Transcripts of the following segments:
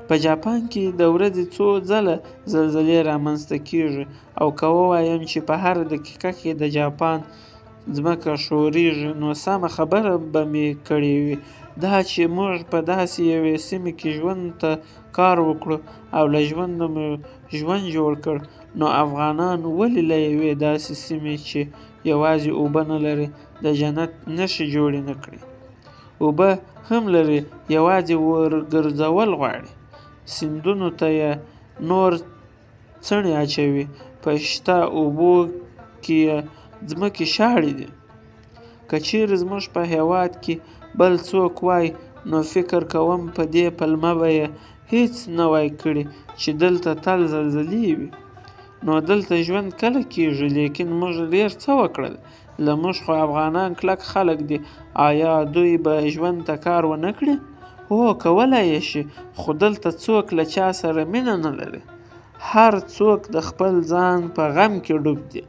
په جاپان کې د ورځې څو ځله زلزلې رامنځته کیږي او که ووایم چې په هر دقیقه کې د جاپان ځمکه ښورېږي نو سمه خبره به مې کړې وي. دا چې موږ په داسې یوې سیمې کې ژوند ته کار وکړو او له ژونده مو ژوند جوړ کړ، نو افغانان ولې له یوې داسې سیمې چې یوازې اوبه نه لري د جنت نښې جوړې نه کړي؟ اوبه هم لري، یوازې ورګرځول غواړي. سیندونو ته یې نور څڼې اچوي، په شته اوبو کې یې ځمکې شاړې دي. که چیرې زموږ په هېواد کې بل څوک وای نو فکر کوم په دې پلمه به یې هیڅ نه وای کړي چې دلته تل زلزلې وي. نو دلته ژوند کله کیږي؟ لیکن موږ ډېر څه وکړل. له موږ خو افغانان کلک خلک دي. آیا دوی به ژوند ته کار ونه کړي؟ هو، کولی یې شي، خو دلته څوک له چا سره مینه نه لري. هر څوک د خپل ځان په غم کې ډوب دي.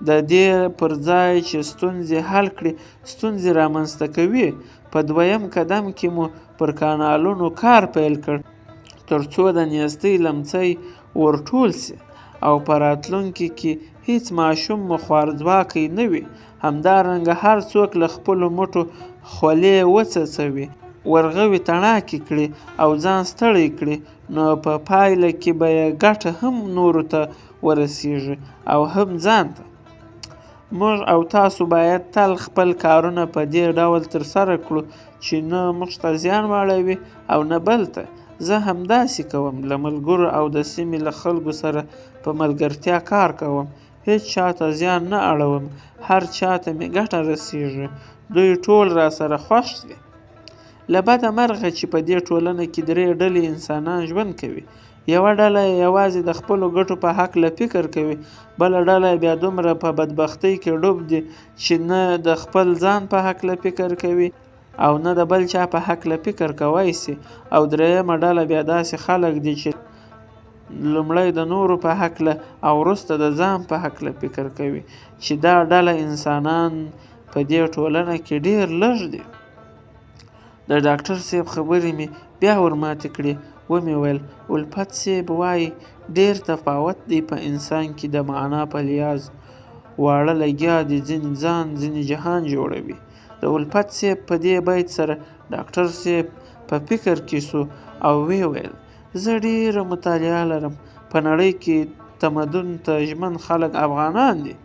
د دې پر ځای چې ستونزې حل کړي، ستونزې رامنځته کوي. په دویم قدم کې مو پر کانالونو کار پیل کړ تر څو د نیستۍ لمڅی ورټول سي او په راتلونکي کې هیڅ ماشوم مو خوارځواکی نه وي. همدارنګه هر څوک له خپلو مټو خولې وڅڅوي، ورغوي تڼاکې کړي او ځان ستړی کړي، نو په پایله کې به یې ګټه هم نورو ته ورسیږي او هم ځان ته. موږ او تاسو باید تل خپل کارونه په دې ډول ترسره کړو چې نه موږ ته زیان واړوي او نه بل ته. زه همداسې کوم. له ملګرو او د سیمې له خلکو سره په ملګرتیا کار کوم. هیڅ چاته زیان نه اړوم. هر چاته مې ګټه رسیږي. دوی ټول را سره خوښ دي. له بده مرغه چې په دې ټولنه کې 3 ډلې انسانان ژوند کوي. یوه ډله یوازې د خپلو ګټو په هکله فکر کوي، بله ډله بیا دومره په بدبختۍ کې ډوب دي چې نه د خپل ځان په هکله فکر کوي او نه د بل چا په هکله فکر کوی سي، او دریمه ډله بیا داسې خلک دي چې لومړی د نورو په هکله او وروسته د ځان په هکله فکر کوي، چې دا ډله انسانان په دې ټولنه کې ډېر لږ دي. د ډاکټر صاحب خبرې مې بیا ورماتې کړې. ومې ویل الفت صاحب وایي ډېر تفاوت دی په انسان کې د معنا په لحاظ. واړه لګیا دي، ځینې ځان ځینې جهان جوړوي. د الفت صاحب په دې بیت سره ډاکټر صاحب په فکر کې سو او وی ویل زه ډېره مطالعه لرم. په نړۍ کې تمدن ته ژمن خلک افغانان دي.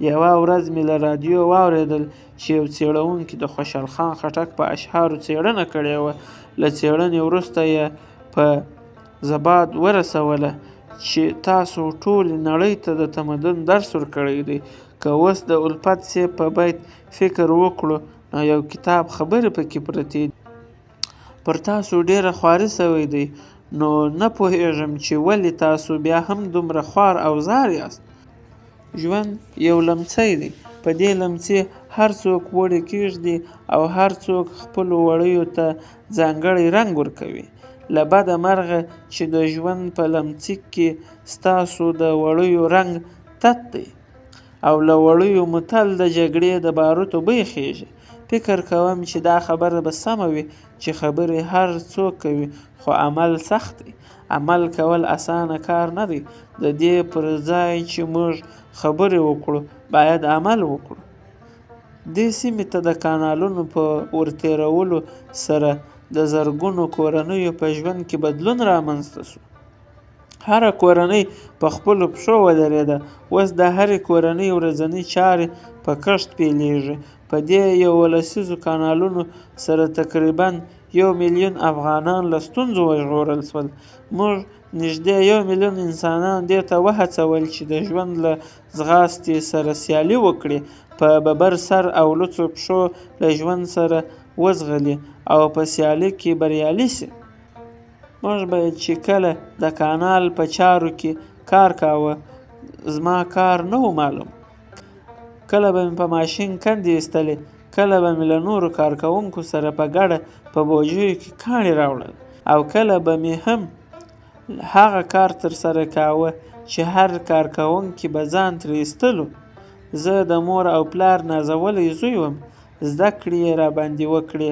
یوه ورځ مې له رادیو واورېدل چې یو څېړونکي د خوشحال خان خټک په اشعارو څېړنه کړې وه. له څېړنې وروسته یې په زباد ورسوله چې تاسو ټولې نړۍ ته د تمدن درس ورکړی دی. که اوس د الفت صاحب په بیت فکر وکړو نو یو کتاب خبرې پکې پرتې دي. پر تاسو ډېره خواري سوی دی، نو نه پوهېږم چې ولې تاسو بیا هم دومره خوار او زار یاست. ژوند یو لمڅی دی. په دې لمڅي هر څوک وړې کېږدي او هر څوک خپلو وړیو ته ځانګړی رنګ ورکوي. له بده مرغه چې د ژوند په لمڅي کې ستاسو د وړیو رنګ تت دی او له وړیو مو تل د جګړې د باروتو بوی خیږي. فکر کوم چې دا خبره به سمه وي چې خبرې هر څوک کوي، خو عمل سخت دی. عمل کول اسانه کار نه دی. د دې پر ځای چې موږ خبرې وکړو باید عمل وکړو. دې سیمې ته د کانالونو په ورتېرولو سره د زرګونو کورنیو په ژوند کې بدلون رامنځته سو. هره کورنۍ په خپلو پښو ودرېده. اوس د هرې کورنۍ ورځنۍ چارې په کښت پیلېږي. په دې 1 لسیزو کانالونو سره تقریبا 1 میلیون افغانان له ستونزو وژغورل شول. موږ نږدې 1 میلیون انسانان دې ته وهڅول چې د ژوند له ځغاستې سره سیالي وکړي، په ببر سر او لوڅو پښو له ژوند سره وځغلي او په سیالي کې بریالي سي. موږ باید چې کله د کانال په چارو کې کار کاوه، زما کار نه و معلوم. کله به مې په ماشین کندې ایستلې، کله به مې له نورو کارکوونکو سره په ګډه په بوجیو کې کاڼي راوړل، او کله به مې هم هغه کار ترسره کاوه چې هر کارکوونکي به ځان ترې ایستلو. زه د مور او پلار نازولی زوی وم. زده کړې یې راباندې وکړې.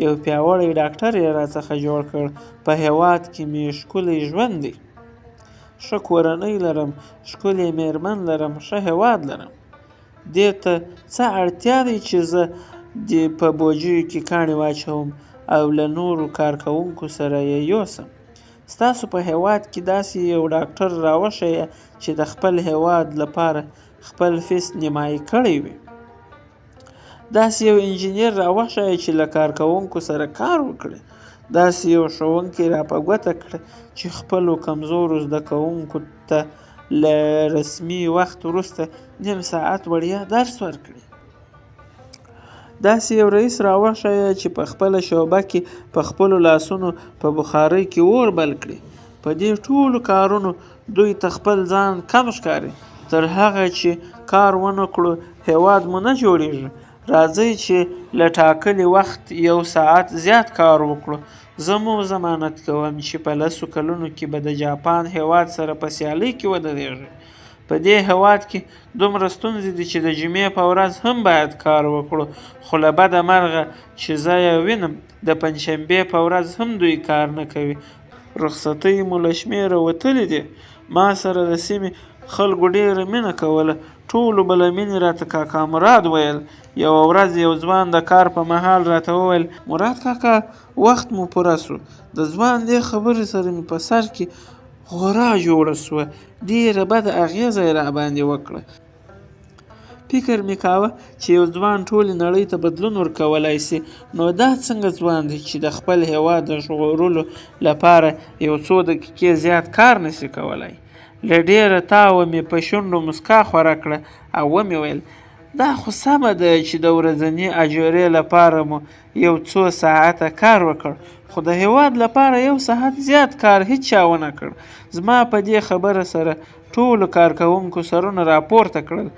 یو پیاوړی ډاکټر یې راڅخه جوړ کړ. په هېواد کې مې ښکلی ژوند دی. ښه کورنۍ لرم، ښکلې مېرمن لرم، ښه هېواد لرم. دې ته څه اړتیا دی چې زه دې په بوجیو کې کاڼي واچوم او له نورو کارکوونکو سره یې یوسم؟ ستاسو په هېواد کې داسې یو ډاکټر راوښیه چې د خپل هېواد لپاره خپل فیس نیمایي کړی وي. داسې یو انجینر راوښیه چې له کارکوونکو سره کار وکړي. داسې یو ښوونکی را په ګوته کړه چې خپلو کمزورو زده کوونکو ته له رسمي وخت وروسته نیم ساعت وړیا درس ورکړي. داسې یو رئیس راوښیه چې په خپله شعبه کې په خپلو لاسونو په بخارۍ کې اور بل کړي. په دې ټولو کارونو دوی ته خپل ځان کم ښکاري. تر هغه چې کار ونه کړو هېواد مو نه جوړیږي. راځئ چې له ټاکلي وخت یو ساعت زیات کار وکړو. زه مو ضمانت کوم چې په 10 کلونو کې به د جاپان هېواد سره په سیالۍ کې ودرېږي. په دې هېواد کې دومره ستونزې دي چې د جمعې په ورځ هم باید کار وکړو، خو له بده مرغه چې زه یې وینم د پنجشنبې په ورځ هم دوی کار نه کوي. رخصتۍ مو له شمېره وتلي دي. ما سره د سیمې خلکو ډېره مینه کوله. ټولو به له مینې راته کاکا مراد ویل. یوه ورځ یو ځوان د کار په مهال راته وویل: مراد کاکا، وخت مو پوره سو. د ځوان دې خبرې سره مې په سر کې غورا جوړه سوه. ډېره بده اغېزه یې راباندې وکړه. فکر مې کاوه چې یو ځوان ټولې نړۍ ته بدلون ورکولی سي. نو دا څنګه ځوان دی چې د خپل هېواد د ژغورلو لپاره یو څو دقیقې زیات کار نسي کولی؟ له ډېره تاوه مې په شونډو مسکا خوره کړه او ومې ویل: دا خو سمه ده چې د ورځني اجورې لپاره مو یو څو ساعته کار وکړ، خو د هېواد لپاره یو ساعت زیات کار هیچا ونه کړ. زما په دې خبره سره ټولو کارکوونکو سرونه راپورته کړل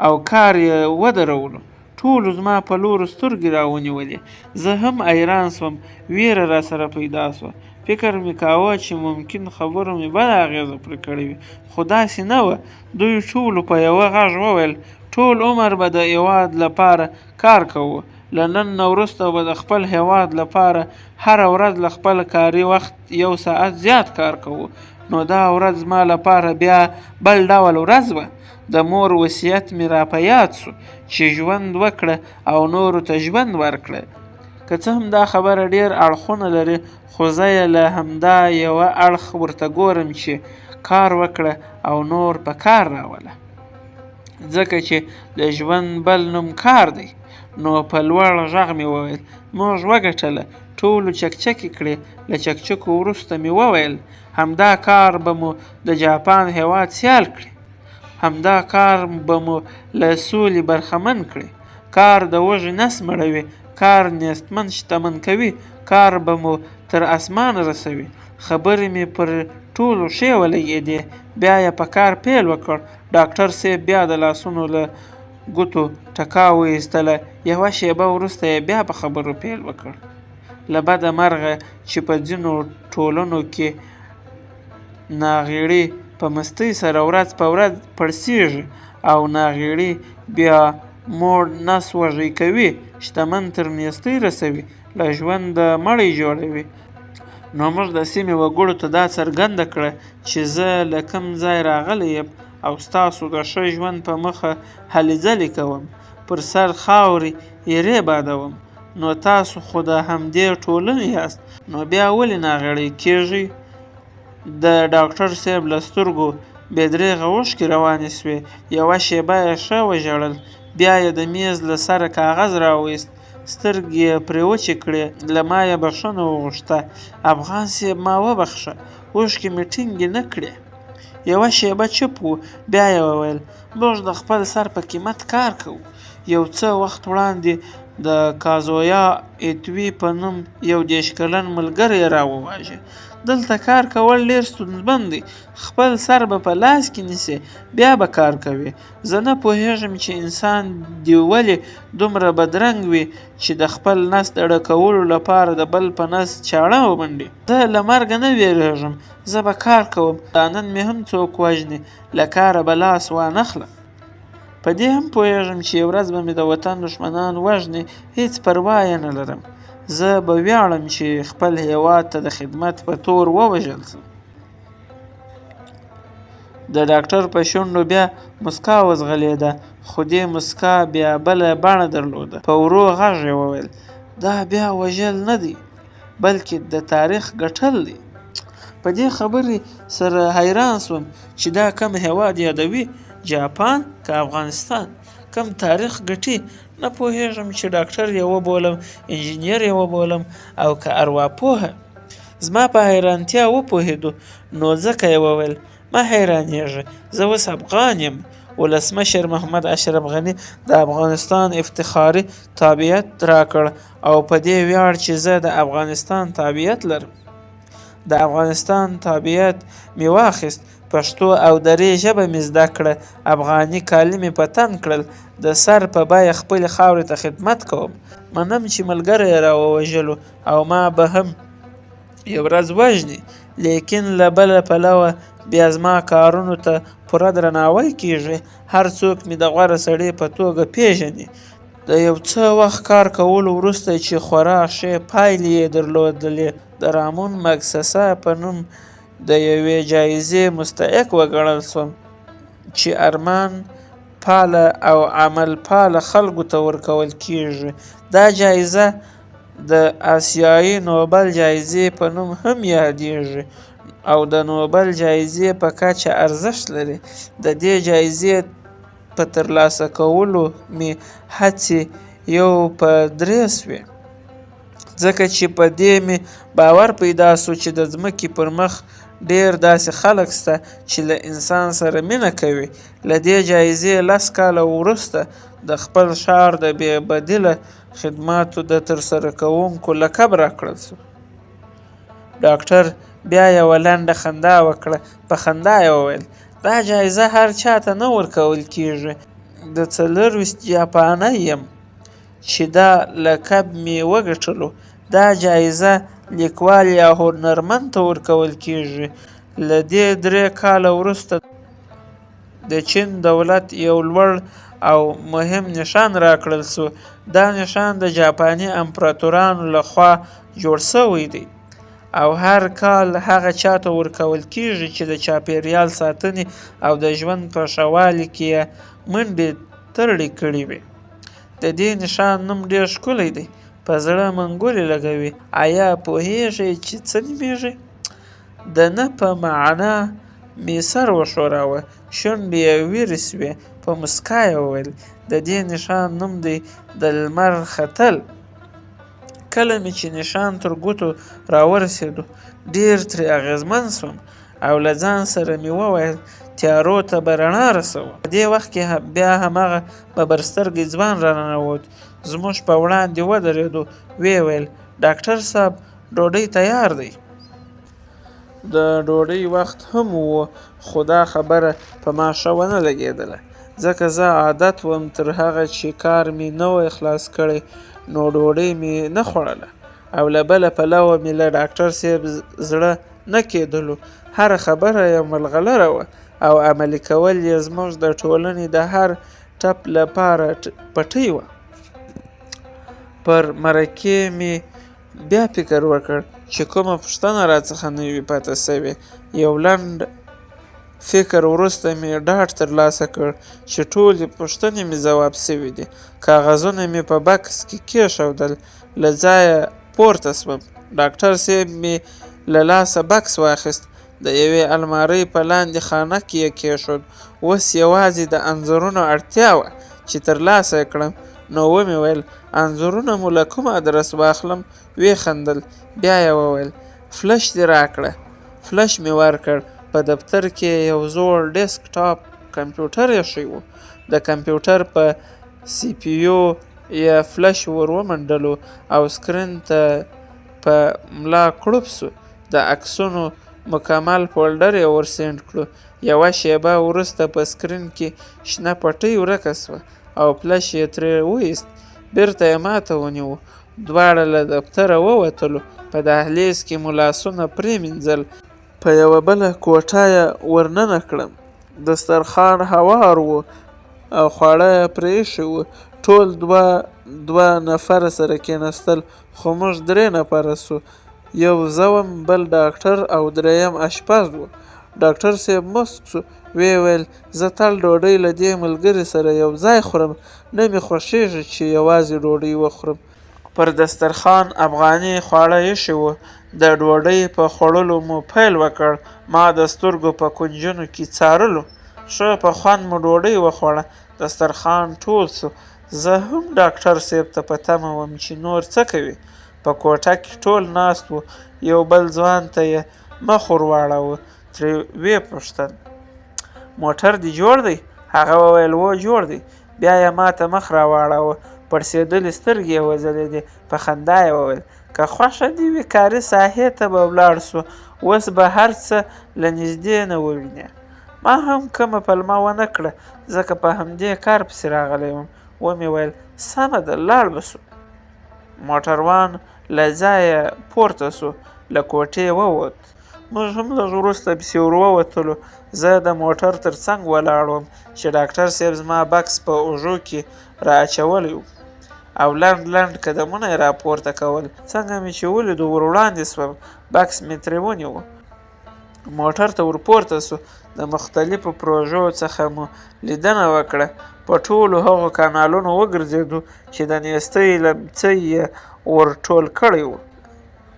او کار یې ودرولو. ټولو زما په لورو سترګې راونیولې. زه هم حیران سوم. ویره را سره پیدا سوه. فکر مې کاوه چې ممکن خبرو مې بده اغېزه پرې کړې وي، خو داسې نه وه. دوی ټولو په یوه غږ وویل: ټول عمر به د هېواد لپاره کار کوو. له نن نه وروسته به د خپل هېواد لپاره هره ورځ له خپل کاري وخت یو ساعت زیات کار کوو. نو دا ورځ زما لپاره بیا بل ډول ورځ وه. د مور وصیت مې را په یاد سو چې ژوند وکړه او نورو ته ژوند ورکړه. که څه هم دا خبره ډېر اړخونه لري، خو زه یې له همدا یوه اړخ ورته ګورم چې کار وکړه او نور په کار راوله. ځکه چې د ژوند بل نوم کار دی. نو په لوړ غږ مې وویل: موږ وګټله. ټولو چکچکې کړې. له چکچکو وروسته مې وویل: همدا کار به مو د جاپان هېواد سیال کړي. همدا کار به مو له سولې برخمن کړي. کار د وږي نس مړوي. کار نیستمن شتمن کوي. کار به مو تر اسمان رسوي. خبرې مې پر ټولو ښې ولګېدې. بیا یې په کار پیل وکړ. ډاکټر صاحب بیا د لاسونو له ګوتو ټکا وایستله. یوه شېبه وروسته یې بیا په خبرو پیل وکړ. له بده مرغه چې په ځینو ټولنو کې ناغېړي په مستۍ سره ورځ په ورځ پړسېږي او ناغېړي بیا موړ نس وږی کوي، شتمن تر نیستۍ رسوي، له ژونده مړی جوړوي. نو موږ د سیمې وګړو ته دا څرګنده کړه چې زه له کوم ځای راغلی یم او ستاسو د ښه ژوند په مخه هلې ځلې کوم، پر سر خاورې ایرې بادوم. نو تاسو خو د همدې ټولنې یاست، نو بیا ولې ناغېړی کېږئ؟ د ډاکټر صاحب له سترګو بې درېغه اوښکې روانې سوې. یوه شېبه یې ښه وژړل. بیا یې د میز له سره کاغذ راوایست. سترګې یې پرې وچې کړې. له ما یې بښنه وغوښته. افغان صاحب ما وبخښه، اوښکې مې ټینګې نه کړې. یوه شېبه چوپ و. بیا یې وویل: موږ د خپل سر په قیمت کار کوو. یو څه وخت وړاندې د کازویا ایتوي په نوم یو 30 کلن ملګری یې راوواژه. دلته کار کول ډېر ستونزمن دی. خپل سر به په لاس کې نیسې، بیا به کار کوې. زه نه پوهېږم چې انسان دې ولې دومره بدرنګ وي چې د خپل نس د ډکولو لپاره د بل په نس چاړه ومنډي. زه له مرګه نه وېرېږم. زه به کار کوم. دا نن مې هم څوک وژني، له کاره به لاس وانخله. په دې هم پوهېږم چې یو ورځ به مې د وطن دښمنان وژني، هېڅ پروا یې نه لرم. زه به ویاړم چې خپل هېواد ته د خدمت په تور ووژل شم. د ډاکټر په شونډو بیا مسکا وځغلېده، خو دې مسکا بیا بله بڼه درلوده. په ورو غږ یې وویل: دا بیا وژل نه دی، بلکې د تاریخ ګټل دی. په دې خبرې سره حیران شوم چې دا کم هېواد یادوي، جاپان که افغانستان؟ کم تاریخ ګټي؟ نه پوهېږم چې ډاکټر یې وبولم، انجینر یې وبولم او که ارواپوهه. زما په حیرانتیا وپوهېدو، نو ځکه یې وویل: مه حیرانېږه، زه اوس افغان یم. ولسمشر محمد اشرف غني د افغانستان افتخاري تابعیت راکړ او په دې ویاړ چې زه د افغانستان تابعیت لرم. د افغانستان تابعیت مې واخیست، پښتو او دري ژبه مې زده کړه، افغاني کالي مې په تن کړل، د سر په بیه خپلې خاورې ته خدمت کوم. منم چې ملګری یې راووژلو او ما به هم یو ورځ وژني، لیکن له بله پلوه بیا زما کارونو ته پوره درناوی کېږي. هر څوک مې د غوره سړي په توګه پیژني. د یو څه وخت کار کولو وروسته چې خورا ښې پایلې یې درلودلې، د رامون مګسسه په نوم د یوې جایزې مستحق وګڼل شوم چې ارمان پاله او عمل پاله خلکو ته ورکول کېږي. دا جایزه د آسیایي نوبل جایزې په نوم هم یادېږي او د نوبل جایزې په کچه ارزښت لري. د دې جایزې په ترلاسه کولو مې هڅې یو په درې سوې، ځکه چې په دې مې باور پیدا سو چې د ځمکې پر مخ ډېر داسې خلک شته چې له انسان سره مینه کوي. له دې جایزې 10 کاله وروسته د خپل ښار د بې بدیله خدماتو د ترسره کوونکو لقب راکړل شو. ډاکټر بیا یوه لنډه خندا وکړه. په خندا یې وویل: دا جایزه هر چا ته نه ورکول کېږي. د 24 جاپانی یم چې دا لقب مې وګټلو. دا جایزه لیکوال یا هنرمند ته ورکول کېږي. له دې 3 کاله وروسته د چین دولت یو لوړ او مهم نښان راکړل شو. دا نښان د جاپاني امپراتورانو لخوا جوړ شوی دی او هر کال هغه چاته ورکول کېږي چې د چاپېریال ساتنې او د ژوند په ښه والي کې یې منډې ترړې کړې وي. د دې نښان نوم ډېر ښکلی دی، په زړه منګولې لګوي. آیا پوهېږئ چې څه نومېږي؟ د نه په معنا مې سر وښوراوه، شونډې یې ویرې سوې، په مسکا یې وویل: د دې نښان نوم دی د لمر ختل. کله مې چې نښان تر ګوتو راورسېدو، ډېر ترې اغېزمن شوم او له ځان سره مې وویل: تیارو ته به رڼا رسوم. په دې وخت کې بیا هماغه ببرسترګی ځوان راننوت، زموږ په وړاندې ودرېدو، ویې ویل: ډاکټر صاحب، ډوډۍ تیار دی. د ډوډۍ وخت هم و، خو دا خبره په ما ښه ونه لګېدله، ځکه زه عادت وم تر هغه چې کار مې نه وای خلاص کړی نو ډوډۍ مې نه خوړله، او له بله پلوه مې له ډاکټر صاحب زړه نه کېدلو. هره خبره یې ملغلره وه او عملي کول یې زموږ د ټولنې د هر ټپ لپاره پټۍ وه. پر مرکې مې بیا فکر وکړ چې کومه پوښتنه راڅخه نه وي پاتې شوې. یو لنډ فکر وروسته مې ډاډ ترلاسه کړ چې ټولې پوښتنې مې ځواب شوي دي. کاغذونه مې په بکس کې کېښودل، له ځایه پورته شوم. ډاکټر صاحب مې له لاسه بکس واخیست، د یوې المارۍ په لاندې خانه کې یې کېښود. اوس یوازې د انځورونو اړتیا وه چې ترلاسه یې کړم. نو ومې ویل: انځورونه مو له کوم ادرس واخلم؟ ویې خندل. بیا یې وویل: فلش دې راکړه. فلش مې ورکړ. په دفتر کې یو زوړ ډیسک ټاپ کمپیوټر ایښی و. د کمپیوټر په سی پی یو یې فلش ور ومنډلو او سکرین ته په ملا کړوپ سو. د عکسونو مکمل فولډر یې ور سینډ کړو. یوه شیبه وروسته په سکرین کې شنه پټۍ ورکه سوه او فلش یې ترې وایست. بیرته یې ماته ونیو. دواړه له دفتره ووتلو. په دهلیز کې مو لاسونه پرېمینځل. په یوه بله کوټه یې ورننه کړم. دسترخوان هوار و. او خواړه پرې ایښي وو. ټول دوه نفره سره کېناستل، خو موږ 3 نفره سو. یو زه وم، بل ډاکټر او دریم اشپز و. ډاکټر صاحب مسک سو، ویې ویل زه تل ډوډۍ له دې ملګري سره یو ځای خورم، نه مې خوښېږي چې یوازې ډوډۍ وخورم. پر دسترخوان افغاني خواړه ایښي وو. د ډوډۍ په خوړلو مو پیل وکړ. ما د سترګو په کونجونو کې څارلو. ښه په خوند مو ډوډۍ وخوړه. دسترخوان ټول سو. زه هم ډاکټر صاحب ته په تمه وم چې نور څه کوي. په کوټه کې ټول ناست وو. یو بل ځوان ته یې مخ ور واړاوه. ترې ویې پوښتل موټر دې جوړ دی؟ هغه وویل و جوړ دی. بیا یې ما ته مخ را واړاوه. پړسېدلې سترګې یې وځلېدې. په خندا یې وویل که خوښه دې وي کاري ساحې ته به ولاړ سو، اوس به هر څه له نږدې نه ووینې. ما هم کومه پلمه ونه کړه، ځکه په همدې کار پسې راغلی وم. ومې ویل سمه ده لاړ به سو. موټروان له ځایه پورته سو، له کوټې ووت. موږ هم لږ وروسته پسې ور ووتلو. زه د موټر تر څنګ ولاړ وم چې ډاکټر صاحب زما بکس په اوږو کې را اچولی و او لنډ لنډ قدمونه یې راپورته کول. څنګه مې چې ولیدو ور وړاندې سوم، بکس مې ترې ونیو. موټر ته ور پورته سو. د مختلفو پروژو څخه مو لیدنه وکړه. په ټولو هغو کانالونو وګرځېدو چې د نیستۍ لمڅی یې ور ټول کړی و.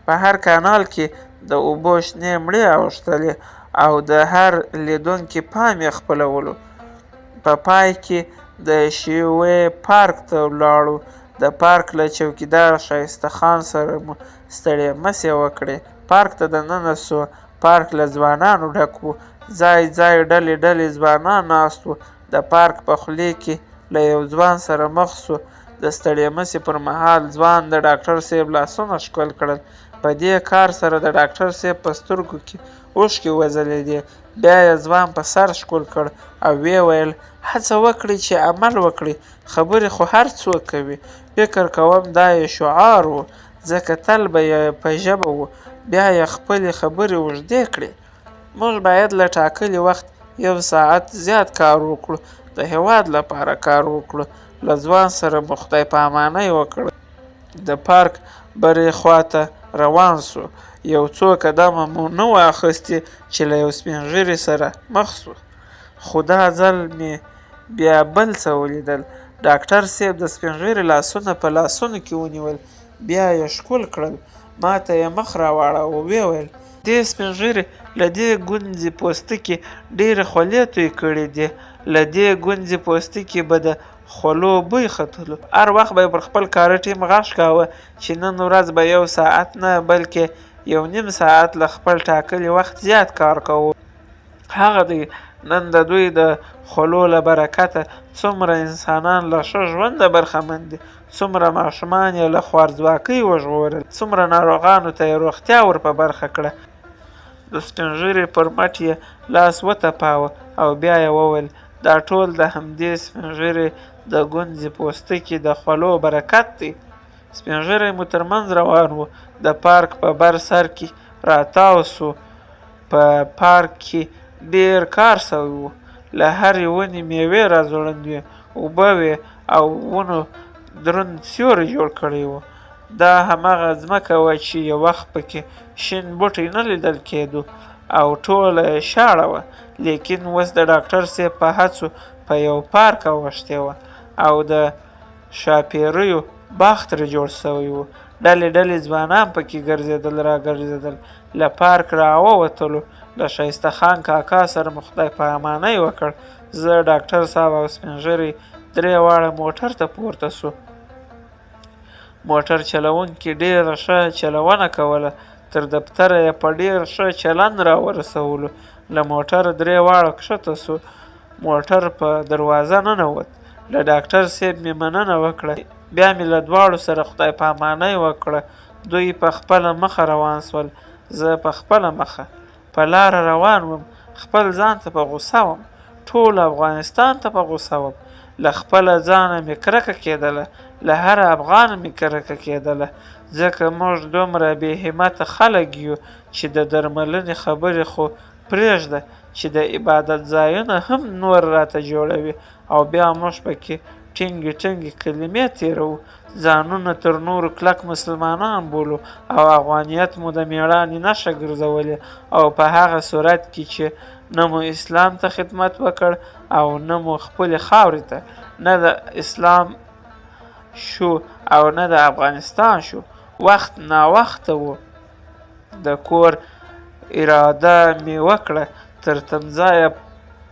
په هر کانال کې د اوبو شنې مړې اوښتلې او د هر لیدونکي پام یې خپلولو. په پای کې د شیوې پارک ته ولاړو. د پارک له چوکیدار ښایسته خان سره مو ستړې مسې وکړې. پارک ته دننه سو. پارک له ځوانانو ډک و. ځای ځای ډلې ډلې ځوانان ناست وو. د پارک په خولې کې له یو ځوان سره مخ سو. د ستړې مسې پر مهال ځوان د ډاکټر صاحب لاسونه ښکل کړل. په دې کار سره د ډاکټر صاحب په سترګو کې اوښکې وځلېدې. بیا یې ځوان په سر ښکل کړ او ویې ویل هڅه وکړئ چې عمل وکړئ، خبرې خو هر څوک کوي. فکر کوم دا یې شعار و، ځکه تل به یې په ژبه و. بیا یې خپلې خبرې اوږدې کړې. موږ باید له ټاکلي وخت 1 ساعت زیات کار وکړو، د هېواد لپاره کار وکړو. له ځوان سره مو خدای پامانۍ وکړه. د پارک برې خواته روان سو. یو څو قدمه مو نه و اخیستي چې له یو سپین ږیري سره مخ سو. خو دا ځل مې بیا بل څه ولیدل. ډاکټر صاحب د سپین ږیري لاسونه په لاسونو کې ونیول. بیا یې ښکل کړل. ما ته یې مخ را واړاوه. ویې ویل دې سپین ږیري له دې ګونځې پوستکي ډېرې خولې توی کړې دي. له دې ګونځې پوستکي به د خولو بوی ختلو. هر وخت به یې پر خپل کاري ټیم غږ کاوه چې نن ورځ به 1 ساعت نه بلکې 1.5 ساعت له خپل ټاکلي وخت زیات کار کوو. هغه دی نن د دوی د خولو له برکته څومره انسانان له ښه ژونده برخمن دي، څومره ماشومان یې له خوارځواکۍ وژغورل، څومره ناروغانو ته یې روغتیا ور په برخه کړه. د سپین ږیري پر مټ یې لاس وتپاوه او بیا یې وویل دا ټول د همدې سپین ږیري د ګونځې پوستکي د خولو برکت دی. سپین ږیری مو تر منځ روان و. د پارک په بر سر کې راتاو سو. په پارک کې ډېر کار سوی و. له هرې ونې میوې را ځوړند وې، اوبه وې او ونو دروند سیوری جوړ کړی و. دا همغه ځمکه وه چې یو وخت پکې شین بوټی نه لیدل کېدو او ټوله شاړه وه، لیکن اوس د ډاکټر صاحب په هڅو په یو پارک اوښتې وه او د ښاپېریو باغ ترې جوړ سوی و. ډلې ډلې ځوانان پکې ګرځېدل را ګرځېدل. له پارک را ووتلو. له ښایسته خان کاکا سره مو خدای پامانۍ وکړ. زه ډاکټر صاحب او سپین ږیری 3 واړه موټر ته پورته سو. موټر چلوونکي ډېره ښه چلونه کوله. تر دفتره یې په ډېر ښه چلند را ورسولو. له موټره 3 واړه کښته سو. موټر په دروازه ننوت. له ډاکټر صاحب مې مننه وکړه. بیا مې له دواړو سره خدای پامانۍ وکړه. دوی په خپله مخه روان سول. زه په خپله مخه په لاره روان وم. خپل ځان ته په غوسه وم. ټول افغانستان ته په غوسه وم. له خپله ځانه مې کرکه کېدله. له هر افغان مې کرکه کېدله، ځکه موږ دومره بې همته خلک یو چې د درملنې خبرې خو پرېږده چې د عبادت ځایونه هم نور راته جوړوي او بیا موږ پکې ټینګې کلمې تېروو، ځانونه تر نورو کلک مسلمانان بولو او افغانیت مو د مېړانې نښه ګرځولې، او په هغه صورت کې چې نه مو اسلام ته خدمت وکړ او نه مو خپلې خاورې ته، نه د اسلام شو او نه د افغانستان شو. وخت ناوخته و، د کور اراده مې وکړه، تر تمځایه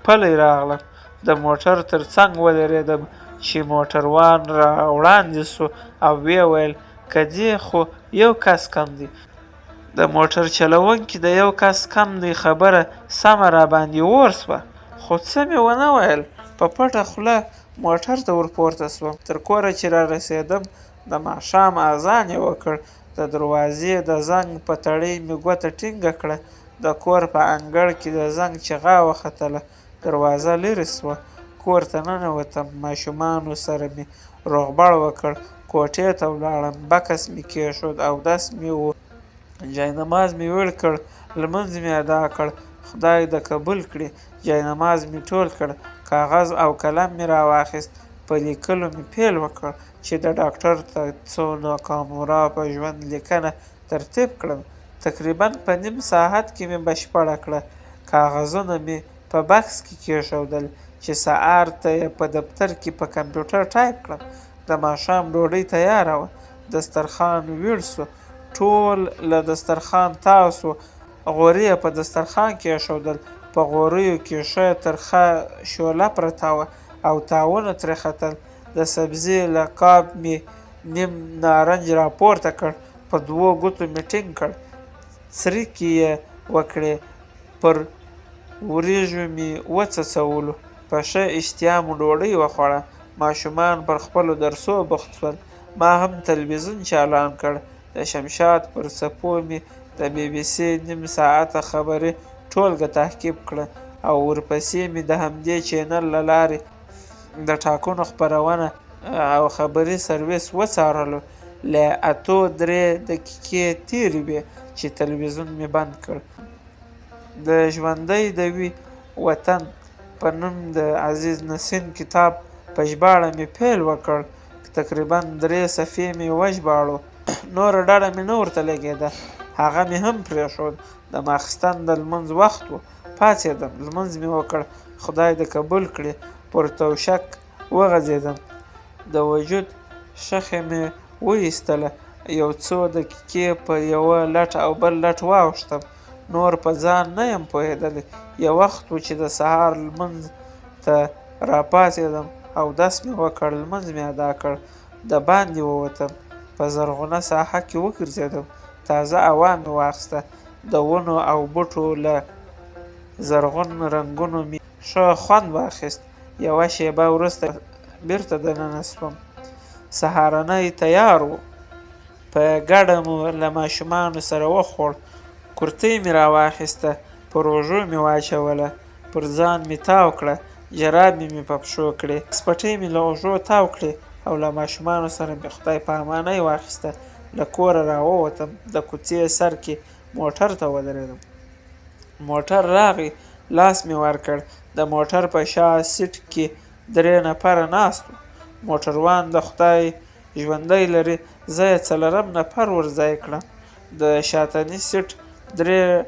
پلی راغلم، د موټر تر څنګ ودرېدم چې موټروان را وړاندې سو او ویې ویل که دې خو یو کس کم دی. د موټر چلوونکي د یو کس کم دی خبره سمه راباندې اور سوه، خو څه مې ونه ویل، په پټه خوله موټر ته ورپورته سوم. تر کوره چې را رسېدم د ماښام اذان یې وکړ، د دروازې د زنګ په تړۍ مې ګوته ټینګه کړه، د کور په انګړ کې د زنګ چغه وختله، دروازه لرې سوه، کور ته ننوتم، ماشومانو سره مې روغبړ وکړ، کوټې ته ولاړم، بکس مې کېښود، اودس مې و، جاینماز مې ویړ کړ، لمونځ مې ادا کړ، خدای دې قبول کړي، جاینماز مې ټول کړ، کاغذ او قلم مې راواخیست، په لیکلو مې پیل وکړ چې د ډاکټر ته څو ناکامورا په ژوند لیکنه ترتیب کړم. تقریبا په نیم ساعت کې مې بشپړه کړه، کاغذونه مې په بکس کې کېښودل چې سهار ته یې په دفتر کې په کمپیوټر ټایپ کړم. د ماښام ډوډۍ تیاره وه، دسترخوان ویړ سو، ټول له دسترخوان تاو سو، غوړي یې په دسترخوان کېښودل، په غوړیو کې ښه ترخه شوله پرته وه او تاوونه ترې ختل، د سبزي له قاب مې نیم نارنج راپورته کړ، په دوو ګوتو مې ټینګ کړ، څرکې یې وکړې، پر وریژو مې وڅڅولو، په ښه اشتها مو ډوډۍ وخوړه، ماشومان پر خپلو درسو بوخت شول، ما هم تلویزیون چالان کړ، د شمشاد پر څپو مې د بي بي سي نیم ساعته خبري ټولګه تعقیب کړه او ورپسې مې د همدې چینل له لارې د ټاکنو خپرونه او خبري سرویس وڅارلو. له 8-3 دقیقې تېرې وې چې تلویزیون مې بند کړ. د ژوندی د وي وطن په نوم د عزیز نسیم کتاب په ژباړه مې پیل وکړ، تقریبا 3 صفحې مې وژباړو، نوره ډډه مې نه ورته لګېده، هغه مې هم پرېښود. د ماخستن د لمونځ وخت و، پاڅېدم، لمونځ مې وکړ، خدای دې قبول کړي، پر توشک وغځېدم، د وجود شخې مې وایستله، یو څو دقیقې په یوه لټ او بل لټ واوښتم، نور په ځان نه یم پوهېدلی. یو وخت و چې د سهار لمونځ ته راپاڅېدم، اودس مې وکړ، لمونځ مې ادا کړ، د باندې ووتم، په زرغونه ساحه کې وګرځېدم، تازه هوا مې واخیسته، د ونو او بوټو له زرغون رنګونو مې ښه خوند واخیست. یوه شېبه وروسته بېرته دننه شوم، سهارنی تیار و، په ګډه مو له ماشومانو سره وخوړ، کورتۍ مې راواخیسته، پر اوږو مې واچوله، پر ځان مې تاو کړه، جرابې مې په پښو کړې، سپټۍ مې له اوږو تاو کړې او له ماشومانو سره مې خدای پامانۍ واخیسته. له کوره راووتم، د کوڅې سر کې موټر ته ودرېدم، موټر راغی، لاس مې ورکړ، د موټر په شا سیټ کې 3 نفره ناست وو، موټروان د خدای ژوندی لري، زه یې 4م نفر ورځای کړم، د شاتني سیټ 3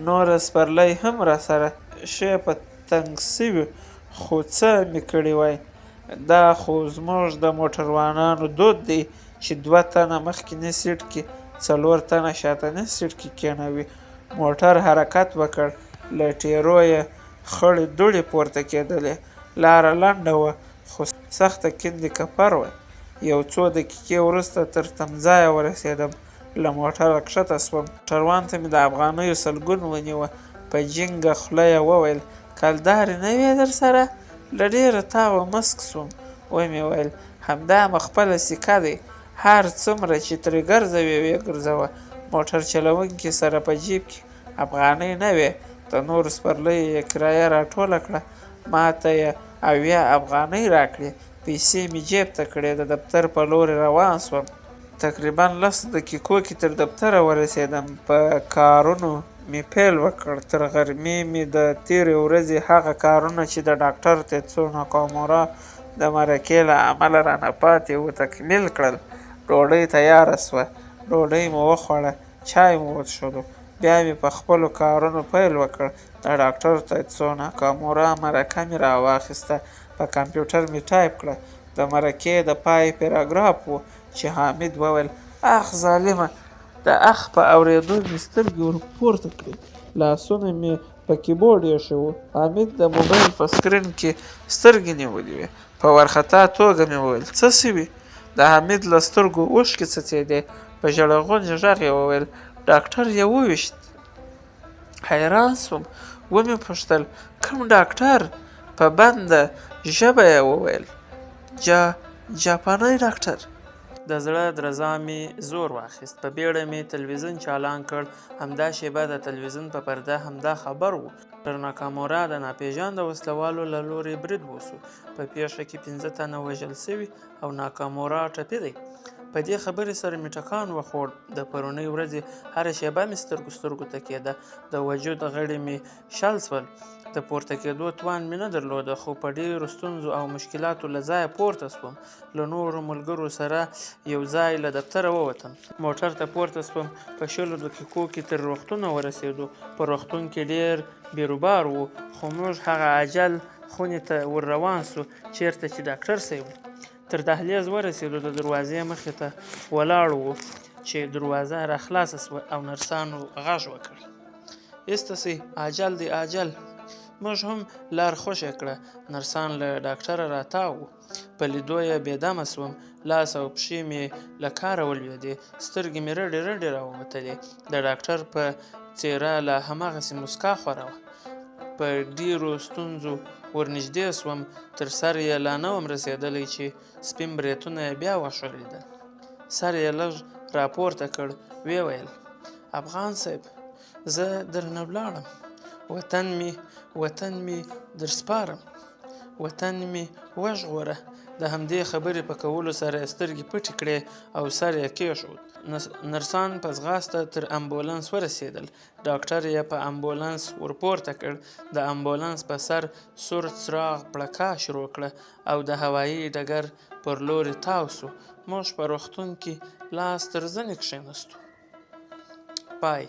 نوره سپرلۍ هم راسره ښې په تنګ سوي، خو څه مې کړي وای، دا خو زموږ د موټروانانو دود دی چې 2 تنه مخکیني سیټ کې 4 تنه شاتني سیټ کې کېنوي. موټر حرکت وکړ، له ټیرو یې خړې دوړې پورته کېدلې، لاره لنډه وه خو سخته کیندې کپر وه. یو څو دقیقې وروسته تر تمځایه ورسېدم، له موټره کښته شوم، موټروان ته مې د افغانیو سلګون ونیوه، په جینګه خوله یې وویل کلدارې نه وې در سره؟ له ډېره تاوه مسک شوم، ومې ویل همدا مې خپله سکه دی، هر څومره چې ترې ګرځوې ویې ګرځوه. موټر چلوونکي سره په جیب کې افغانۍ نه وې، د نورو سپرلیو یې کرایه راټوله کړه، ما ته یې 80 افغانۍ راکړې، پیسې مې جیب ته کړې، د دفتر په لورې روان شوم. تقریبا 10 دقیقو کې تر دفتره ورسېدم، په کارونو مې پیل وکړ. تر غرمې مې د تېرې ورځې هغه کارونه چې د ډاکټر تیتسو ناکامورا د مرکې له امله رانه پاتې وو تکمیل کړل. ډوډۍ تیاره سوه. ډوډۍ مو وخوړه. چای مو وڅښلو. بیا مې په خپلو کارونو پیل وکړ. د ډاکټر تیتسو ناکامورا مرکه مې راواخیسته. په کمپیوټر مې ټایپ کړه. د مرکې د پای پیراګراف و چې حامد وویل: اخ ظالمه! د اخ په اورېدو مې سترګې ور پورته کړې. لاسونه مې په کیبورډ ایښي وو. حامد د موبایل په سکرین کې سترګې نیولې وې. په وارخطا توګه مې وویل: څه شوي؟ د حامد له سترګو اوښکې څڅېدې. په ژړغوني غږ یې وویل: ډاکټر یې وویشت. حیران سوم. ومې پوښتل: کوم ډاکټر؟ په بنده ژبه یې وویل: جاپاني ډاکټر. د زړه درزا مې زور واخیست. په بیړه مې تلویزیون چالان کړ. همدا شیبه د تلویزیون په پرده همدا خبر و. ډاکټر ناکامورا د ناپېژانده وسلوالو له لوري برید وسو. په پیښه کې 15 تنه وژل شوي او ناکامورا ټپي دی. په دې خبرې سره مې ټکان وخوړ. د پرونۍ ورځې هره شیبه مې سترګو ته کېده. د وجود غړي مې شل شول. د پورته کېدو توان مې نه درلوده، خو په ډېرو ستونزو او مشکلاتو له ځایه پورته شوم. له نورو ملګرو سره یو ځای له دفتره ووتم. موټر ته پورته شوم. په 20 دقیقو کې تر روغتونه ورسېدو. په روغتون کې ډېر بیروبار و، خو موږ هغه عاجل خونې ته ور روان شو چېرته چې ډاکټر صاحب و. تر دهلیز ورسېدو. د دروازې مخې ته ولاړ وو چې دروازه را خلاصه شوه او نرسانو غږ وکړ: ایسته شئ، عاجل دی عاجل. موږ هم لار خوشې کړه. نرسان له ډاکټره راتاو وو. په لیدو یې بېدمه شوم. لاس او پښې مې له کاره ولوېدې. سترګې مې رډې رډې راووتلې. د ډاکټر په څېره لا هماغسې موسکا خوره وه. په ډېرو ستونزو ورنږدې شوم. تر سر یې لا نه وم رسېدلی چې سپین بریتونه یې بیا وښورېدل. سر یې لږ راپورته کړ. ویې ویل: افغان صاحب، زه درنه ولاړم. وطن مې در سپارم. وطن مې وژغوره. د همدې خبرې په کولو سره یې سترګې پټې کړې او سر یې کېښود. نرسان په ځغاسته تر امبولانس ورسېدل. ډاکټر یې په امبولانس ورپورته کړ. د امبولانس په سر سور څراغ پړکا شروع کړه او د هوایي ډګر پر لوري تاو شو. موږ په روغتون کې لاس تر زنې کښېناستو. پای.